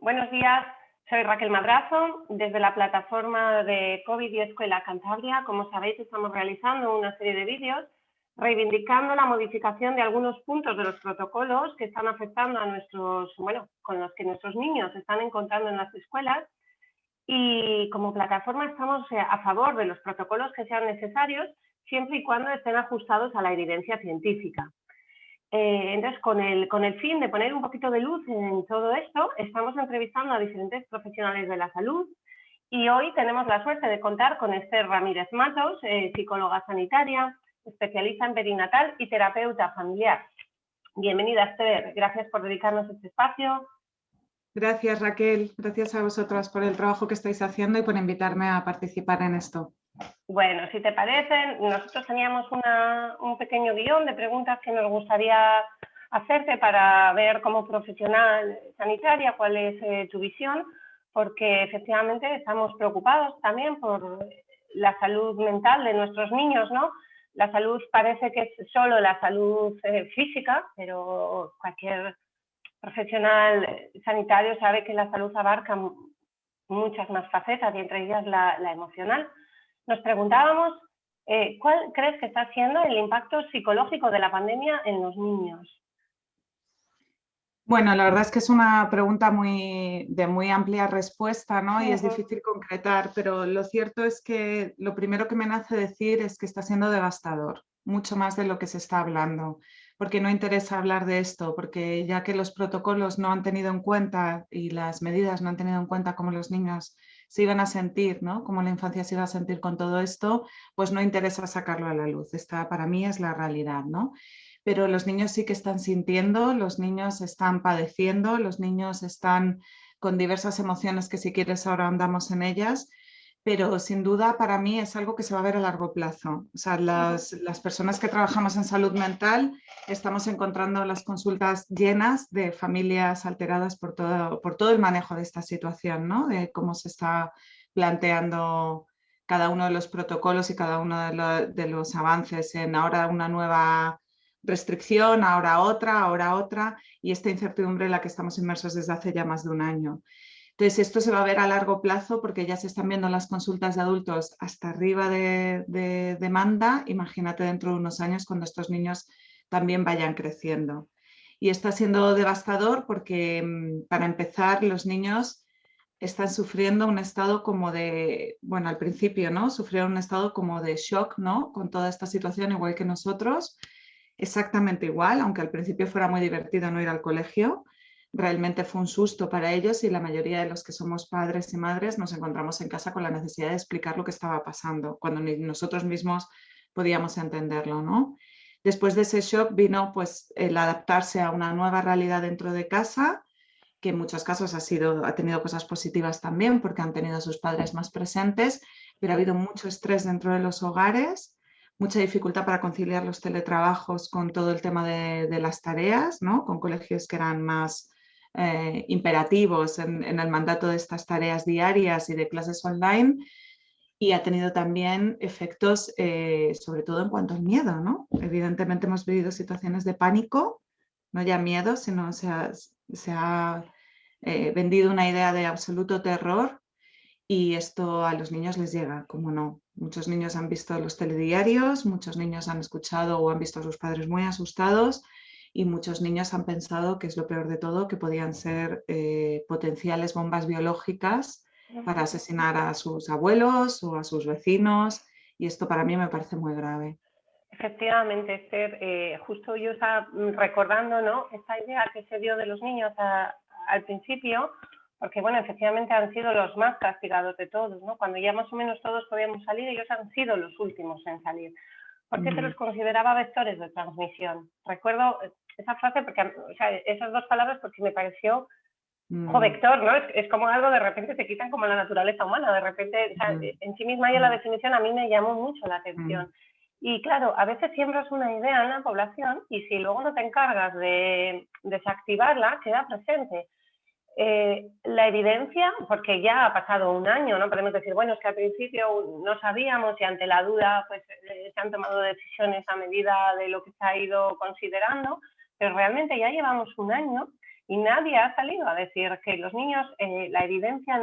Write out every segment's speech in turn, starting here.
Buenos días, soy Raquel Madrazo, desde la plataforma de COVID y Escuela Cantabria. Como sabéis, estamos realizando una serie de vídeos reivindicando la modificación de algunos puntos de los protocolos que están afectando a con los que nuestros niños se están encontrando en las escuelas. Y como plataforma estamos a favor de los protocolos que sean necesarios, siempre y cuando estén ajustados a la evidencia científica. Entonces, con el fin de poner un poquito de luz en todo esto, estamos entrevistando a diferentes profesionales de la salud y hoy tenemos la suerte de contar con Esther Ramírez Matos, psicóloga sanitaria, especialista en perinatal y terapeuta familiar. Bienvenida, Esther. Gracias por dedicarnos este espacio. Gracias, Raquel. Gracias a vosotras por el trabajo que estáis haciendo y por invitarme a participar en esto. Bueno, si te parece, nosotros teníamos un pequeño guión de preguntas que nos gustaría hacerte para ver como profesional sanitaria cuál es tu visión, porque efectivamente estamos preocupados también por la salud mental de nuestros niños, ¿no? La salud parece que es solo la salud física, pero cualquier profesional sanitario sabe que la salud abarca muchas más facetas y entre ellas la emocional. Nos preguntábamos, ¿cuál crees que está siendo el impacto psicológico de la pandemia en los niños? Bueno, la verdad es que es una pregunta de muy amplia respuesta, ¿no? Y es difícil concretar, pero lo cierto es que lo primero que me nace decir es que está siendo devastador, mucho más de lo que se está hablando, porque no interesa hablar de esto, porque ya que los protocolos no han tenido en cuenta y las medidas no han tenido en cuenta cómo los niños se iban a sentir, ¿no? Cómo la infancia se iba a sentir con todo esto, pues no interesa sacarlo a la luz. Esta para mí es la realidad, ¿no? Pero los niños sí que están sintiendo, los niños están padeciendo, los niños están con diversas emociones que si quieres ahora andamos en ellas, pero sin duda para mí es algo que se va a ver a largo plazo. O sea, las personas que trabajamos en salud mental estamos encontrando las consultas llenas de familias alteradas por todo el manejo de esta situación, ¿no? De cómo se está planteando cada uno de los protocolos y cada uno de los avances en ahora una nueva restricción, ahora otra, y esta incertidumbre en la que estamos inmersos desde hace ya más de un año. Entonces, esto se va a ver a largo plazo porque ya se están viendo las consultas de adultos hasta arriba de demanda. Imagínate dentro de unos años cuando estos niños también vayan creciendo. Y está siendo devastador porque, para empezar, los niños están sufriendo un estado como de, bueno, al principio, ¿no? Sufrieron un estado como de shock, ¿no? Con toda esta situación, igual que nosotros, exactamente igual, aunque al principio fuera muy divertido no ir al colegio. Realmente fue un susto para ellos y la mayoría de los que somos padres y madres nos encontramos en casa con la necesidad de explicar lo que estaba pasando, cuando ni nosotros mismos podíamos entenderlo, ¿no? Después de ese shock vino pues el adaptarse a una nueva realidad dentro de casa, que en muchos casos ha tenido cosas positivas también porque han tenido a sus padres más presentes, pero ha habido mucho estrés dentro de los hogares, mucha dificultad para conciliar los teletrabajos con todo el tema de las tareas, ¿no? Con colegios que eran más imperativos en el mandato de estas tareas diarias y de clases online, y ha tenido también efectos sobre todo en cuanto al miedo, ¿no? Evidentemente hemos vivido situaciones de pánico, no ya miedo, sino se ha vendido una idea de absoluto terror y esto a los niños les llega, como no. Muchos niños han visto los telediarios, muchos niños han escuchado o han visto a sus padres muy asustados y muchos niños han pensado, que es lo peor de todo, que podían ser potenciales bombas biológicas para asesinar a sus abuelos o a sus vecinos, y esto para mí me parece muy grave. Efectivamente, Esther, justo yo estaba recordando, ¿no?, esta idea que se dio de los niños al principio, porque bueno, efectivamente han sido los más castigados de todos, ¿no? Cuando ya más o menos todos podíamos salir, ellos han sido los últimos en salir, porque se los consideraba vectores de transmisión. Recuerdo esa frase, porque, o sea, esas dos palabras, porque me pareció vector, ¿no? Es como algo, de repente te quitan como la naturaleza humana, de repente, o sea, en sí misma ya la definición a mí me llamó mucho la atención. Y claro, a veces siembras una idea en la población y si luego no te encargas de desactivarla, queda presente. La evidencia, porque ya ha pasado un año, no podemos decir, bueno, es que al principio no sabíamos y ante la duda pues se han tomado decisiones a medida de lo que se ha ido considerando, pero realmente ya llevamos un año y nadie ha salido a decir que los niños, la evidencia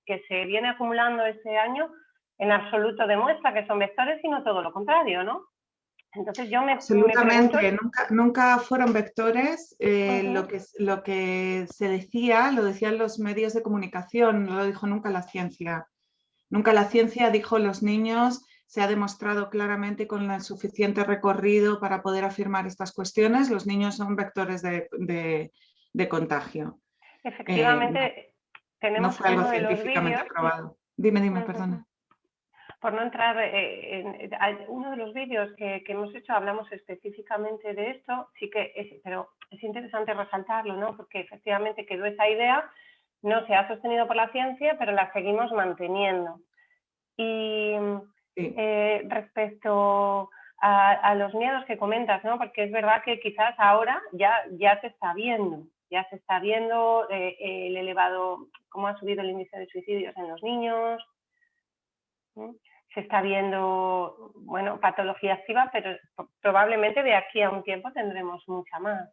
que se viene acumulando este año en absoluto demuestra que son vectores, sino todo lo contrario, ¿no? Entonces yo me Absolutamente, pregunto... nunca fueron vectores. Uh-huh. Lo que se decía, lo decían los medios de comunicación, no lo dijo nunca la ciencia. Nunca la ciencia dijo los niños, se ha demostrado claramente con el suficiente recorrido para poder afirmar estas cuestiones, los niños son vectores de contagio. No, Efectivamente, no tenemos fue algo uno de los científicamente vídeos... probado. Dime, Uh-huh. perdona. Por no entrar en uno de los vídeos que hemos hecho, hablamos específicamente de esto, sí que pero es interesante resaltarlo, ¿no? Porque efectivamente quedó esa idea, no se ha sostenido por la ciencia, pero la seguimos manteniendo. Y Sí. respecto a los miedos que comentas, ¿no? Porque es verdad que quizás ahora ya se está viendo el elevado, cómo ha subido el índice de suicidios en los niños, ¿no? Se está viendo, bueno, patología activa, pero probablemente de aquí a un tiempo tendremos mucha más.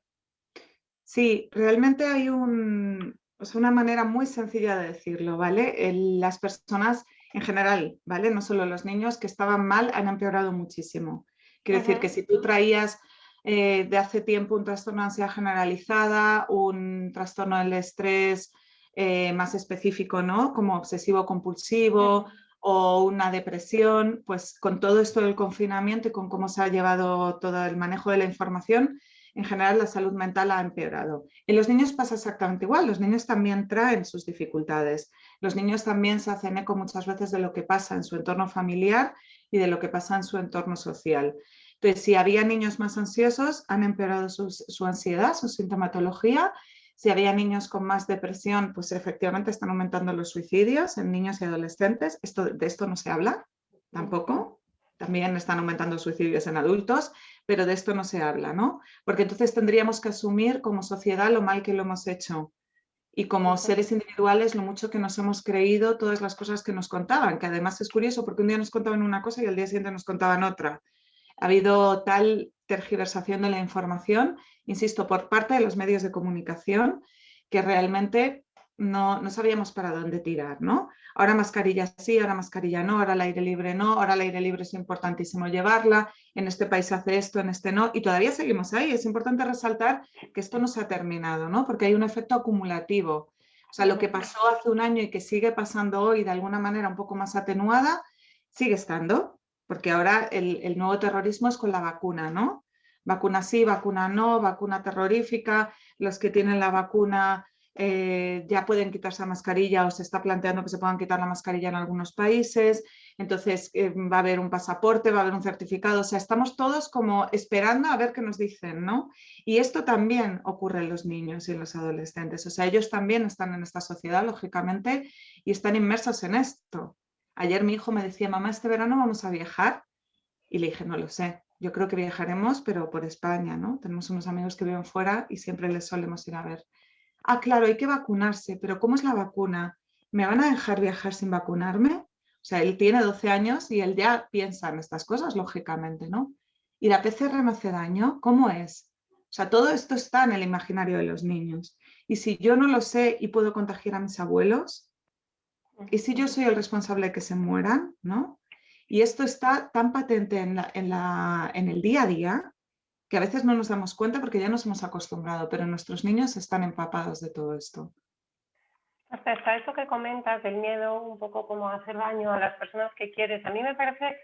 Sí, realmente hay una manera muy sencilla de decirlo, ¿vale? Las personas en general, ¿vale? No solo los niños que estaban mal han empeorado muchísimo. Quiero decir que si tú traías de hace tiempo un trastorno de ansiedad generalizada, un trastorno del estrés más específico, ¿no? Como obsesivo compulsivo o una depresión, pues con todo esto del confinamiento y con cómo se ha llevado todo el manejo de la información, en general la salud mental ha empeorado. En los niños pasa exactamente igual, los niños también traen sus dificultades, los niños también se hacen eco muchas veces de lo que pasa en su entorno familiar y de lo que pasa en su entorno social. Entonces, si había niños más ansiosos, han empeorado su ansiedad, su sintomatología. Si había niños con más depresión, pues efectivamente están aumentando los suicidios en niños y adolescentes. De esto no se habla tampoco. También están aumentando suicidios en adultos, pero de esto no se habla, ¿no? Porque entonces tendríamos que asumir como sociedad lo mal que lo hemos hecho y como seres individuales lo mucho que nos hemos creído todas las cosas que nos contaban, que además es curioso porque un día nos contaban una cosa y al día siguiente nos contaban otra. Ha habido tal tergiversación de la información, insisto, por parte de los medios de comunicación, que realmente no sabíamos para dónde tirar, ¿no? Ahora mascarilla sí, ahora mascarilla no, ahora al aire libre no, ahora al aire libre es importantísimo llevarla, en este país hace esto, en este no, y todavía seguimos ahí. Es importante resaltar que esto no se ha terminado, ¿no? Porque hay un efecto acumulativo. O sea, lo que pasó hace un año y que sigue pasando hoy de alguna manera un poco más atenuada, sigue estando, porque ahora el nuevo terrorismo es con la vacuna, ¿no? Vacuna sí, vacuna no, vacuna terrorífica, los que tienen la vacuna ya pueden quitarse la mascarilla o se está planteando que se puedan quitar la mascarilla en algunos países, entonces va a haber un pasaporte, va a haber un certificado, o sea, estamos todos como esperando a ver qué nos dicen, ¿no? Y esto también ocurre en los niños y en los adolescentes, o sea, ellos también están en esta sociedad, lógicamente, y están inmersos en esto. Ayer mi hijo me decía, mamá, este verano vamos a viajar, y le dije, no lo sé, yo creo que viajaremos, pero por España, ¿no? Tenemos unos amigos que viven fuera y siempre les solemos ir a ver. Ah, claro, hay que vacunarse, pero ¿cómo es la vacuna? ¿Me van a dejar viajar sin vacunarme? O sea, él tiene 12 años y él ya piensa en estas cosas, lógicamente, ¿no? ¿Y la PCR no hace daño? ¿Cómo es? O sea, todo esto está en el imaginario de los niños. Y si yo no lo sé y puedo contagiar a mis abuelos, ¿y si yo soy el responsable de que se mueran? ¿No? Y esto está tan patente en el día a día que a veces no nos damos cuenta porque ya nos hemos acostumbrado, pero nuestros niños están empapados de todo esto. Hasta eso que comentas del miedo, un poco como hacer daño a las personas que quieres, a mí me parece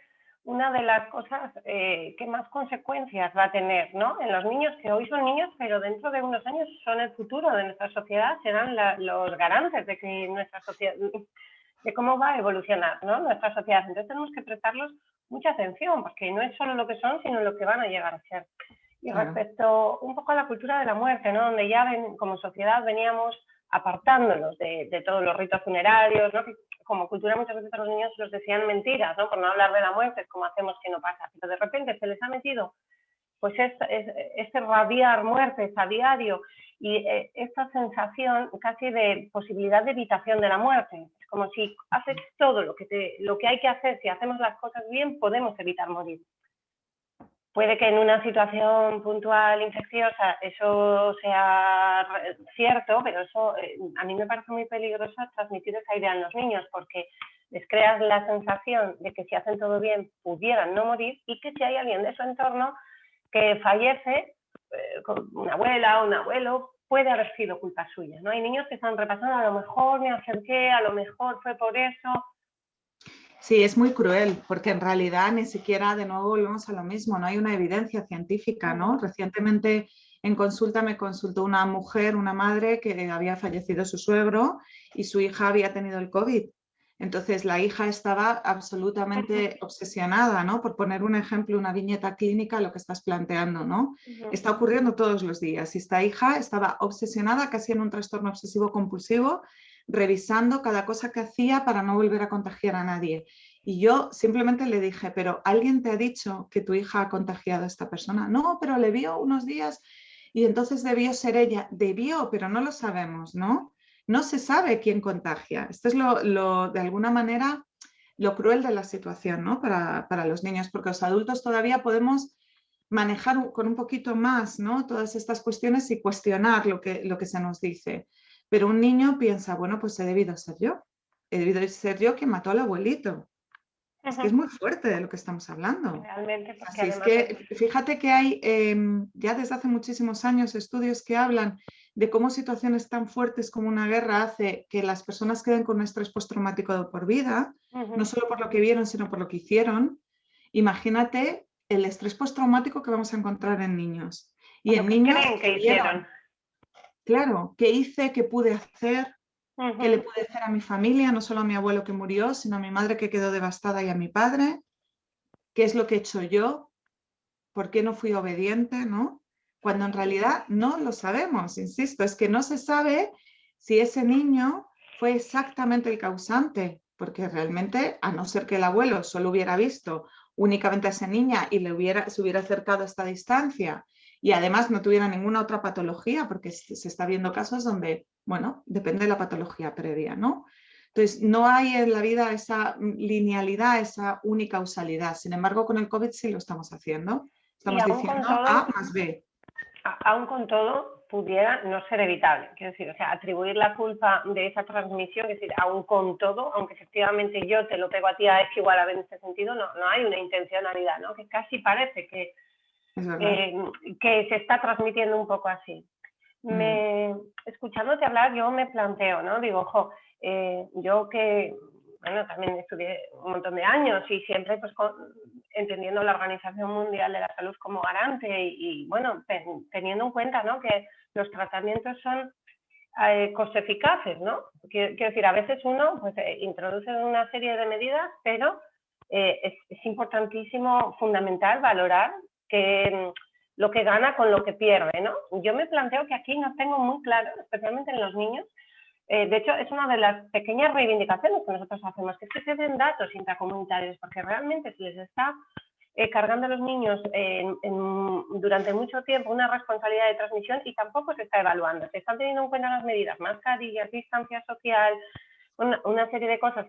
una de las cosas que más consecuencias va a tener, ¿no? En los niños, que hoy son niños, pero dentro de unos años son el futuro de nuestra sociedad, serán los garantes de que nuestra sociedad, de cómo va a evolucionar, ¿no? Nuestra sociedad. Entonces tenemos que prestarlos mucha atención, porque no es solo lo que son, sino lo que van a llegar a ser. Y Claro. respecto un poco a la cultura de la muerte, ¿no? Donde ya como sociedad veníamos apartándonos de todos los ritos funerarios, ¿no? Que como cultura muchas veces a los niños los decían mentiras, ¿no? Por no hablar de la muerte, es como hacemos que no pasa. Pero de repente se les ha metido pues este radiar muertes a diario y esta sensación casi de posibilidad de evitación de la muerte. Es como si haces todo lo que hay que hacer, si hacemos las cosas bien, podemos evitar morir. puede que en una situación puntual infecciosa eso sea cierto, pero eso a mí me parece muy peligroso transmitir esa idea en los niños, porque les creas la sensación de que si hacen todo bien pudieran no morir, y que si hay alguien de su entorno que fallece, una abuela o un abuelo, puede haber sido culpa suya, ¿no? Hay niños que están repasando, a lo mejor me acerqué, a lo mejor fue por eso. Sí, es muy cruel, porque en realidad ni siquiera, de nuevo, volvemos a lo mismo, no hay una evidencia científica, ¿no? Recientemente en consulta me consultó una mujer, una madre, que había fallecido su suegro y su hija había tenido el COVID. Entonces la hija estaba absolutamente obsesionada, ¿no? Por poner un ejemplo, una viñeta clínica, lo que estás planteando, ¿no? Está ocurriendo todos los días. Y esta hija estaba obsesionada, casi en un trastorno obsesivo compulsivo, revisando cada cosa que hacía para no volver a contagiar a nadie. Y yo simplemente le dije, pero ¿alguien te ha dicho que tu hija ha contagiado a esta persona? No, pero le vio unos días y entonces debió ser ella. Debió, pero no lo sabemos, ¿no? No se sabe quién contagia. Esto es de alguna manera, lo cruel de la situación, ¿no? Para los niños, porque los adultos todavía podemos manejar con un poquito más, ¿no? Todas estas cuestiones y cuestionar lo que se nos dice. Pero un niño piensa, bueno, pues he debido ser yo quien mató al abuelito. Es que es muy fuerte de lo que estamos hablando. Realmente, porque Así es además que fíjate que hay ya desde hace muchísimos años estudios que hablan de cómo situaciones tan fuertes como una guerra hace que las personas queden con un estrés postraumático de por vida, no solo por lo que vieron, sino por lo que hicieron. Imagínate el estrés postraumático que vamos a encontrar en niños. Y lo en que niños creen que que vieron, hicieron. claro, qué hice, qué pude hacer, qué le pude hacer a mi familia, no solo a mi abuelo que murió, sino a mi madre que quedó devastada y a mi padre, qué es lo que he hecho yo, por qué no fui obediente, ¿no? Cuando en realidad no lo sabemos, insisto, es que no se sabe si ese niño fue exactamente el causante, porque realmente, a no ser que el abuelo solo hubiera visto únicamente a esa niña y se hubiera acercado a esta distancia y además no tuviera ninguna otra patología, porque se está viendo casos donde, bueno, depende de la patología previa, ¿no? Entonces, no hay en la vida esa linealidad, esa unicausalidad. Sin embargo, con el COVID sí lo estamos haciendo. Y Estamos diciendo A más B. Aún con todo, pudiera no ser evitable. Quiero decir, o sea, atribuir la culpa de esa transmisión, es decir, aún con todo, aunque efectivamente yo te lo pego a ti, es igual a ver en este sentido, no hay una intencionalidad, ¿no? Que casi parece que se está transmitiendo un poco así. Escuchándote hablar, yo me planteo, ¿no? Digo, ojo, yo que, bueno, también estudié un montón de años y siempre pues entendiendo la Organización Mundial de la Salud como garante y bueno, teniendo en cuenta, ¿no? Que los tratamientos son coste eficaces, ¿no? Quiero decir, a veces uno pues introduce una serie de medidas, pero es importantísimo, fundamental valorar que lo que gana con lo que pierde, ¿no? Yo me planteo que aquí no tengo muy claro, especialmente en los niños, de hecho es una de las pequeñas reivindicaciones que nosotros hacemos, que es que se den datos intracomunitarios, porque realmente se les está cargando a los niños durante mucho tiempo una responsabilidad de transmisión y tampoco se está evaluando. Se están teniendo en cuenta las medidas, mascarillas, distancia social, una serie de cosas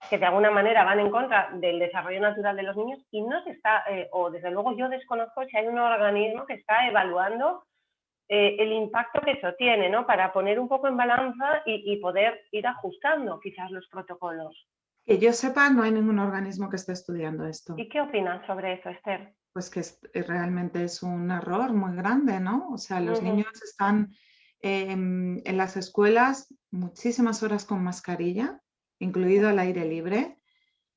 que de alguna manera van en contra del desarrollo natural de los niños y no se está, o desde luego yo desconozco si hay un organismo que está evaluando el impacto que eso tiene, ¿no? Para poner un poco en balanza y poder ir ajustando quizás los protocolos. Que yo sepa, no hay ningún organismo que esté estudiando esto. ¿Y qué opinas sobre eso, Esther? Pues que realmente es un error muy grande, ¿no? O sea, los niños están en las escuelas muchísimas horas con mascarilla, incluido al aire libre,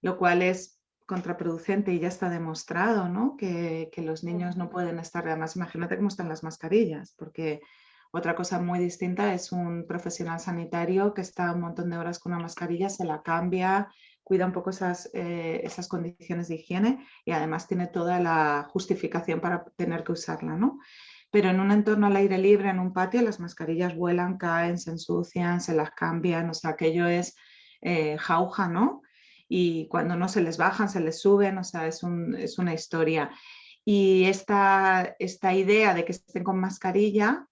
lo cual es contraproducente y ya está demostrado, ¿no? Que los niños no pueden estar, además imagínate cómo están las mascarillas, porque otra cosa muy distinta es un profesional sanitario que está un montón de horas con una mascarilla, se la cambia, cuida un poco esas condiciones de higiene y además tiene toda la justificación para tener que usarla, ¿no? Pero en un entorno al aire libre, en un patio, las mascarillas vuelan, caen, se ensucian, se las cambian, o sea, aquello es jauja, ¿no? Y cuando no se les bajan, se les suben, o sea, es una historia. Y esta idea de que estén con mascarilla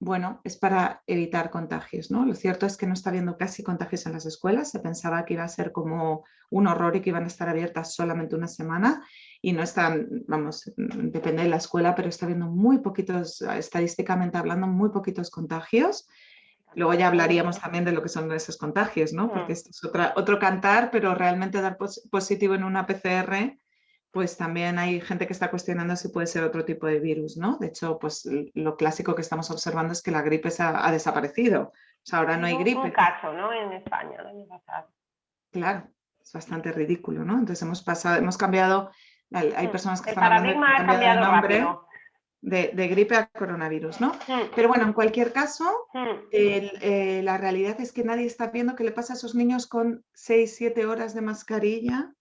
Bueno, es para evitar contagios, ¿no? Lo cierto es que no está habiendo casi contagios en las escuelas. Se pensaba que iba a ser como un horror y que iban a estar abiertas solamente una semana y no están, vamos, depende de la escuela, pero está habiendo muy poquitos, estadísticamente hablando, muy poquitos contagios. Luego ya hablaríamos también de lo que son esos contagios, ¿no? Porque esto es otro cantar, pero realmente dar positivo en una PCR, pues también hay gente que está cuestionando si puede ser otro tipo de virus, ¿no? De hecho, pues lo clásico que estamos observando es que la gripe ha desaparecido. O sea, ahora no hay gripe. Un caso, ¿no? En España el año pasado. Claro, es bastante ridículo, ¿no? Entonces hemos cambiado, hay personas que El están hablando de paradigma ha cambiar el cambiado nombre rápido. de gripe a coronavirus, ¿no? Pero bueno, en cualquier caso, la realidad es que nadie está viendo qué le pasa a esos niños con 6, 7 horas de mascarilla,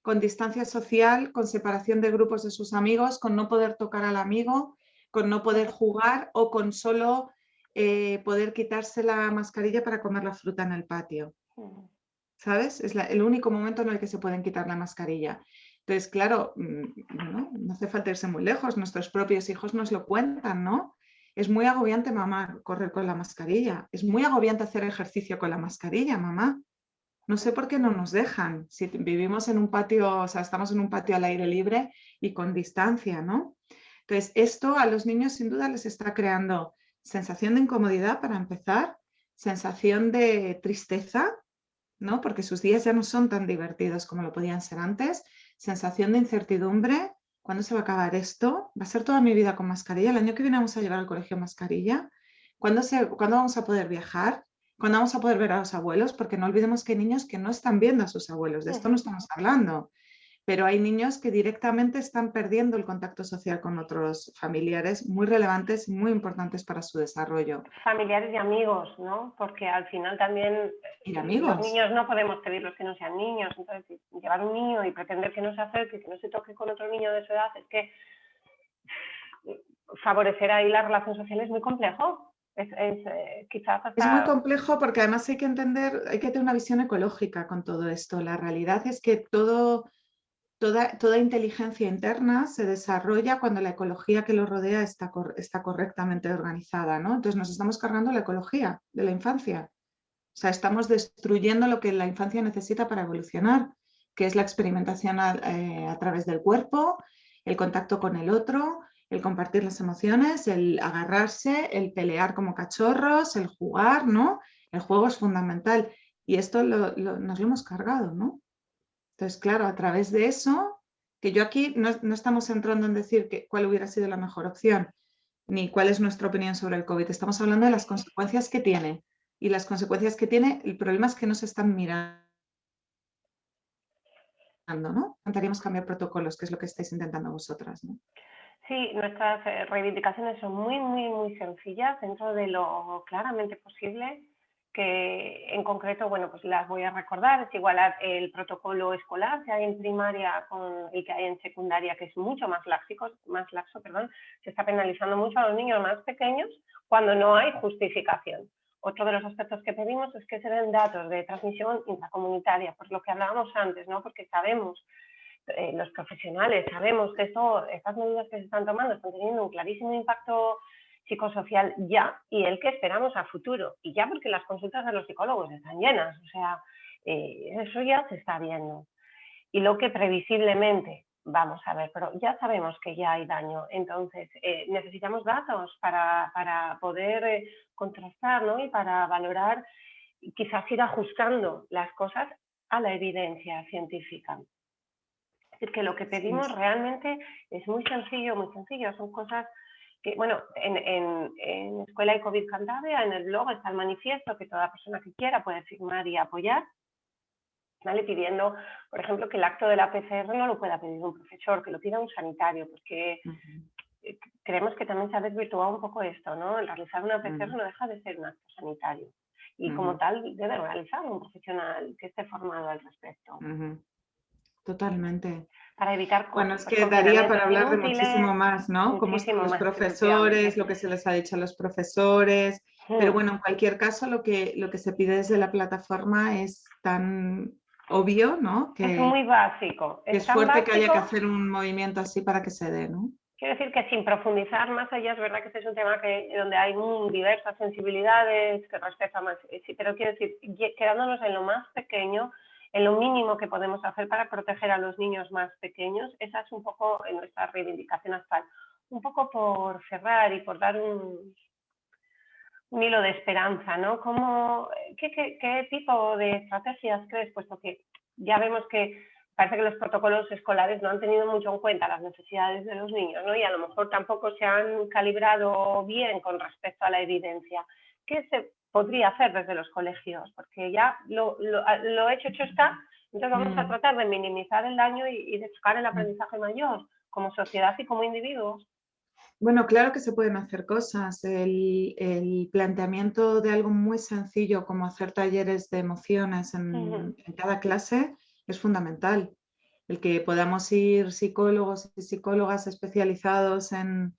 con distancia social, con separación de grupos de sus amigos, con no poder tocar al amigo, con no poder jugar o con solo poder quitarse la mascarilla para comer la fruta en el patio. ¿Sabes? Es el único momento en el que se pueden quitar la mascarilla. Entonces, claro, no hace falta irse muy lejos, nuestros propios hijos nos lo cuentan, ¿no? Es muy agobiante, mamá, correr con la mascarilla. Es muy agobiante hacer ejercicio con la mascarilla, mamá. No sé por qué no nos dejan. Si vivimos en un patio, o sea, estamos en un patio al aire libre y con distancia, ¿no? Entonces, esto a los niños sin duda les está creando sensación de incomodidad para empezar, sensación de tristeza, ¿no? Porque sus días ya no son tan divertidos como lo podían ser antes, sensación de incertidumbre. ¿Cuándo se va a acabar esto? ¿Va a ser toda mi vida con mascarilla? ¿El año que viene vamos a llevar al colegio mascarilla? ¿Cuándo vamos a poder viajar? ¿Cuándo vamos a poder ver a los abuelos? Porque no olvidemos que hay niños que no están viendo a sus abuelos, de esto no estamos hablando, pero hay niños que directamente están perdiendo el contacto social con otros familiares muy relevantes y muy importantes para su desarrollo. Familiares y amigos, ¿no? Porque al final también Y amigos. Los niños no podemos pedirlos que no sean niños, entonces llevar un niño y pretender que no se acerque, que no se toque con otro niño de su edad, es que favorecer ahí la relación social es muy complejo. Quizás hasta... Es muy complejo porque además hay que entender, hay que tener una visión ecológica con todo esto. La realidad es que toda inteligencia interna se desarrolla cuando la ecología que lo rodea está correctamente organizada, ¿no? Entonces nos estamos cargando la ecología de la infancia. O sea, estamos destruyendo lo que la infancia necesita para evolucionar, que es la experimentación a través del cuerpo, el contacto con el otro, el compartir las emociones, el agarrarse, el pelear como cachorros, el jugar, ¿no? El juego es fundamental y esto nos lo hemos cargado, ¿no? Entonces, claro, a través de eso, que yo aquí no estamos entrando en decir cuál hubiera sido la mejor opción, ni cuál es nuestra opinión sobre el COVID, estamos hablando de las consecuencias que tiene. Y las consecuencias que tiene, el problema es que no se están mirando, ¿no? Intentaríamos cambiar protocolos, que es lo que estáis intentando vosotras, ¿no? Sí, nuestras reivindicaciones son muy, muy, muy sencillas dentro de lo claramente posible, que en concreto, bueno, pues las voy a recordar, es igualar el protocolo escolar que hay en primaria con el que hay en secundaria, que es mucho más laxo, se está penalizando mucho a los niños más pequeños cuando no hay justificación. Otro de los aspectos que pedimos es que se den datos de transmisión intracomunitaria, por lo que hablábamos antes, ¿no? Porque sabemos, los profesionales sabemos que estas medidas que se están tomando están teniendo un clarísimo impacto psicosocial ya y el que esperamos a futuro. Y ya porque las consultas de los psicólogos están llenas, o sea, eso ya se está viendo. Y lo que previsiblemente vamos a ver, pero ya sabemos que ya hay daño, entonces necesitamos datos para poder contrastar, ¿no? Y para valorar y quizás ir ajustando las cosas a la evidencia científica. Es decir, que lo que pedimos realmente es muy sencillo, son cosas que, bueno, en Escuela y COVID Cantabria, en el blog está el manifiesto que toda persona que quiera puede firmar y apoyar, ¿vale? Pidiendo, por ejemplo, que el acto de la PCR no lo pueda pedir un profesor, que lo pida un sanitario, porque creemos que también se ha desvirtuado un poco esto, ¿no? El realizar una PCR no deja de ser un acto sanitario y como tal debe realizarlo un profesional que esté formado al respecto. Totalmente. Para evitar bueno, es que daría para hablar de muchísimo más, ¿no? Cómo están los profesores, lo que se les ha dicho a los profesores, pero bueno, en cualquier caso lo que se pide desde la plataforma es tan obvio, ¿no? Es muy básico. Es fuerte que haya que hacer un movimiento así para que se dé, ¿no? Quiero decir que sin profundizar más allá, es verdad que este es un tema donde hay diversas sensibilidades, que respecta más, sí, pero quiero decir, quedándonos en lo más pequeño, en lo mínimo que podemos hacer para proteger a los niños más pequeños, esa es un poco nuestra reivindicación actual. Un poco por cerrar y por dar un hilo de esperanza, ¿no? ¿Qué tipo de estrategias crees? Puesto que ya vemos que parece que los protocolos escolares no han tenido mucho en cuenta las necesidades de los niños, ¿no? Y a lo mejor tampoco se han calibrado bien con respecto a la evidencia. ¿Qué se podría hacer desde los colegios? Porque ya lo hecho está, entonces vamos a tratar de minimizar el daño y de sacar el aprendizaje mayor como sociedad y como individuos. Bueno, claro que se pueden hacer cosas. El planteamiento de algo muy sencillo como hacer talleres de emociones en cada clase es fundamental. El que podamos ir psicólogos y psicólogas especializados en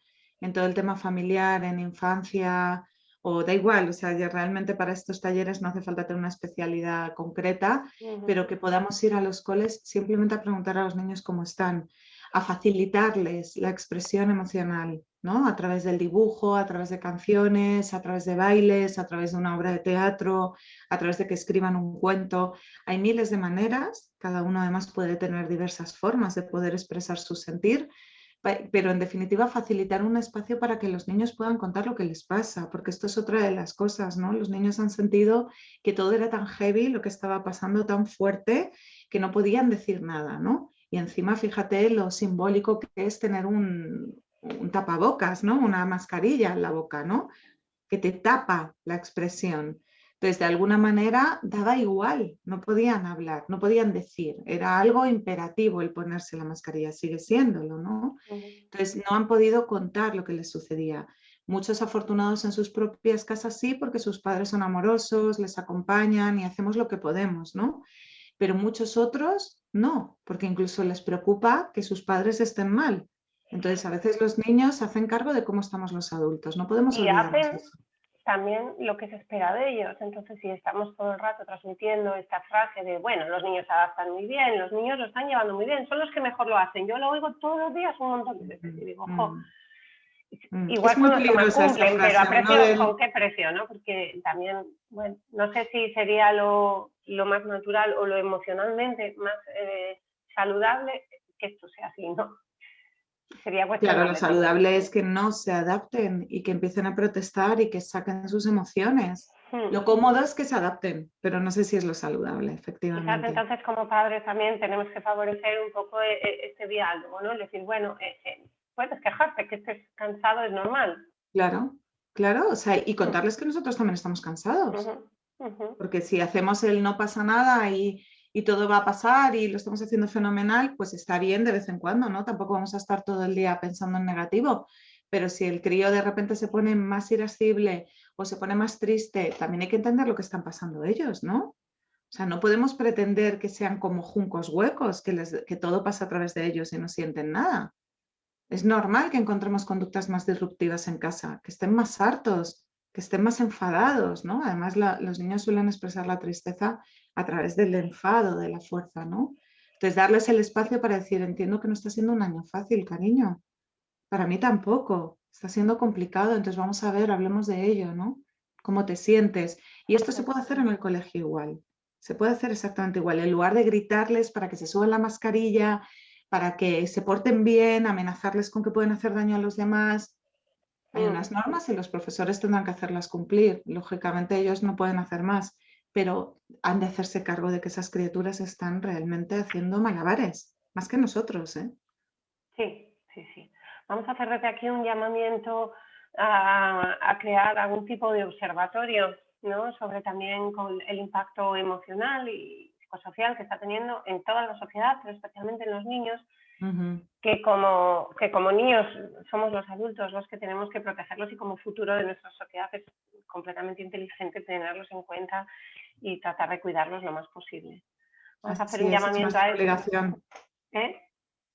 todo el tema familiar, en infancia, o da igual, o sea, ya realmente para estos talleres no hace falta tener una especialidad concreta, pero que podamos ir a los coles simplemente a preguntar a los niños cómo están, a facilitarles la expresión emocional, ¿no? A través del dibujo, a través de canciones, a través de bailes, a través de una obra de teatro, a través de que escriban un cuento. Hay miles de maneras, cada uno además puede tener diversas formas de poder expresar su sentir, pero en definitiva facilitar un espacio para que los niños puedan contar lo que les pasa, porque esto es otra de las cosas, ¿no? Los niños han sentido que todo era tan heavy, lo que estaba pasando tan fuerte, que no podían decir nada, ¿no? Y encima fíjate lo simbólico que es tener un tapabocas, ¿no? Una mascarilla en la boca, ¿no? Que te tapa la expresión. Entonces, de alguna manera, daba igual, no podían hablar, no podían decir, era algo imperativo el ponerse la mascarilla, sigue siéndolo, ¿no? Entonces, no han podido contar lo que les sucedía. Muchos afortunados en sus propias casas sí, porque sus padres son amorosos, les acompañan y hacemos lo que podemos, ¿no? Pero muchos otros no, porque incluso les preocupa que sus padres estén mal. Entonces, a veces los niños se hacen cargo de cómo estamos los adultos, no podemos Y olvidarnos de hacen eso. también lo que se espera de ellos. Entonces, si estamos todo el rato transmitiendo esta frase de, bueno, los niños se adaptan muy bien, los niños lo están llevando muy bien, son los que mejor lo hacen. Yo lo oigo todos los días un montón de veces y digo, jo, Es igual muy son los que más peligrosa esa cumplen, pero frase. a precio, ¿con qué precio? ¿No? Porque también, bueno, no sé si sería lo más natural o lo emocionalmente más saludable que esto sea así, ¿no? Sería Claro, lo cuestionable todo. saludable es que no se adapten y que empiecen a protestar y que saquen sus emociones. Lo cómodo es que se adapten, pero no sé si es lo saludable, Quizás efectivamente. entonces como padres también tenemos que favorecer un poco este diálogo, ¿no? Es decir, bueno, puedes quejarte, que estés cansado es normal. Claro, claro, o sea, y contarles que nosotros también estamos cansados. Porque si hacemos el no pasa nada y todo va a pasar y lo estamos haciendo fenomenal, pues está bien de vez en cuando, ¿no? Tampoco vamos a estar todo el día pensando en negativo. Pero si el crío de repente se pone más irascible o se pone más triste, también hay que entender lo que están pasando ellos, ¿no? O sea, no podemos pretender que sean como juncos huecos, que todo pasa a través de ellos y no sienten nada. Es normal que encontremos conductas más disruptivas en casa, que estén más hartos, que estén más enfadados, ¿no? Además, los niños suelen expresar la tristeza a través del enfado, de la fuerza, ¿no? Entonces, darles el espacio para decir, entiendo que no está siendo un año fácil, cariño. Para mí tampoco. Está siendo complicado, entonces vamos a ver, hablemos de ello, ¿no? ¿Cómo te sientes? Y esto se puede hacer en el colegio igual. Se puede hacer exactamente igual. En lugar de gritarles para que se suban la mascarilla, para que se porten bien, amenazarles con que pueden hacer daño a los demás, hay unas normas y los profesores tendrán que hacerlas cumplir. Lógicamente ellos no pueden hacer más, pero han de hacerse cargo de que esas criaturas están realmente haciendo malabares, más que nosotros, ¿eh? Sí, sí, sí. Vamos a hacer desde aquí un llamamiento a crear algún tipo de observatorio, ¿no? Sobre también con el impacto emocional y psicosocial que está teniendo en toda la sociedad, pero especialmente en los niños, que como niños somos los adultos los que tenemos que protegerlos y como futuro de nuestra sociedad es completamente inteligente tenerlos en cuenta y tratar de cuidarlos lo más posible. Vamos a hacer un Así es llamamiento nuestra a eso. obligación. ¿Eh?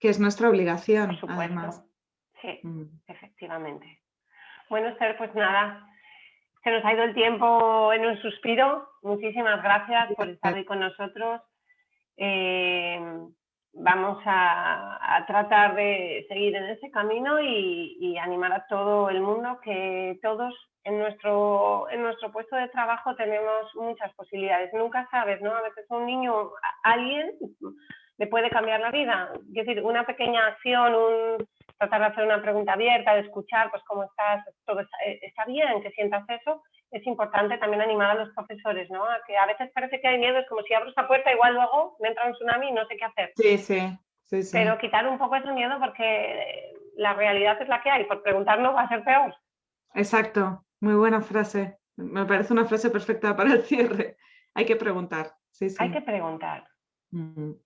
Que es nuestra Por obligación, además. supuesto, sí, efectivamente. Bueno, Esther, pues nada, se nos ha ido el tiempo en un suspiro. Muchísimas gracias por estar hoy con nosotros. vamos a tratar de seguir en ese camino y animar a todo el mundo que todos en nuestro puesto de trabajo tenemos muchas posibilidades. Nunca sabes, ¿no? A veces un niño, alguien le puede cambiar la vida. Es decir, una pequeña acción, tratar de hacer una pregunta abierta, de escuchar, pues cómo estás, todo está bien, que sientas eso. Es importante también animar a los profesores, ¿no? A que a veces parece que hay miedo, es como si abro esta puerta, igual luego me entra un tsunami y no sé qué hacer. Sí, sí, sí, sí. Pero quitar un poco ese miedo porque la realidad es la que hay, por preguntarlo va a ser peor. Exacto, muy buena frase. Me parece una frase perfecta para el cierre. Hay que preguntar, sí, sí. Hay que preguntar. Muy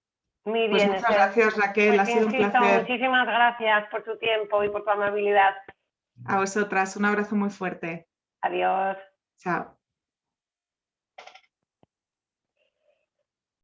Muy pues bien, muchas Esther. gracias, Raquel, Pues ha sido un insisto, placer. muchísimas gracias por tu tiempo y por tu amabilidad. A vosotras, un abrazo muy fuerte. Adiós. Chao.